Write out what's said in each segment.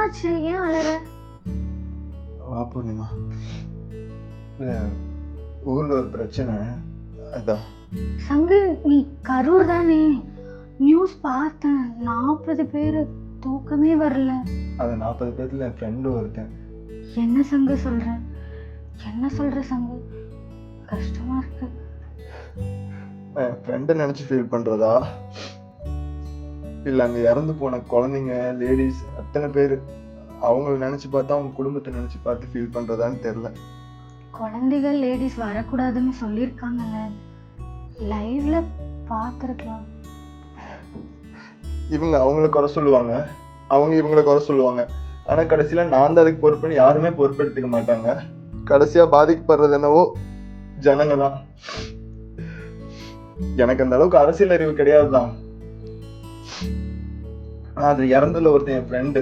என்னாச்சு? ஏன் அழற? வா பூர்ணிமா. இல்லை, ஊர்ல ஒரு பிரச்சனை, அதான். சங்கு, நீ கரூர் தானே? நியூஸ் பார்த்தேன், 40 பேரு, தூக்கமே வரல. அது 40 பேர்ல என் ஃப்ரெண்டு ஒருத்தன். என்ன சங்கு சொல்ற? என்ன சொல்ற சங்கு? கஷ்டமா இருக்கு. என் ஃப்ரெண்டை நினைச்சு ஃபீல் பண்றதா, இல்ல அங்க இறந்து போன குழந்தைங்க, லேடிஸ் அத்தனை பேர் அவங்கள நினைச்சு பார்த்தா அவங்க குடும்பத்தை நினைச்சு பார்த்து ஃபீல் பண்றதான்னு தெரியல. குழந்தைகள், லேடிஸ் வரக்கூடாதுன்னு சொல்லியிருக்காங்கல்ல, லைவ்ல பார்த்துருக்கலாம். இவங்க அவங்கள குறை சொல்லுவாங்க, அவங்க இவங்கள குறை சொல்லுவாங்க. ஆனா கடைசியில நான் தான் அதுக்கு பொறுப்புன்னு யாருமே பொறுப்பெடுத்துக்க மாட்டாங்க. கடைசியா பாதிக்கப்படுறது என்னவோ ஜனங்க தான். எனக்கு அந்த அளவுக்கு அரசியல் அறிவு கிடையாதுதான். அது இறந்ததுல ஒருத்தன் என் ஃப்ரெண்டு,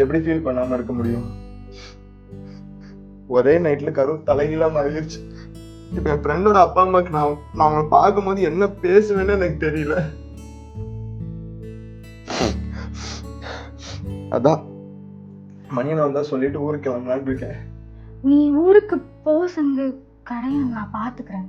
எப்படி ஃபீல் பண்ணாம இருக்க முடியும்? ஒரே நைட்ல கரூர் தலைகீழா மாறிடுச்சு. இப்ப என் ஃப்ரெண்டோட அப்பா அம்மாக்கு நான் அவங்களை பார்க்கும்போது என்ன பேசுவேன்னு எனக்கு தெரியல. அதான் மணியனை வந்தா சொல்லிட்டு ஊருக்கு கிளம்பலான்னு இருக்கேன். நீ ஊருக்கு போ சங்கு, கடையை நான் பாத்துக்கிறேன்.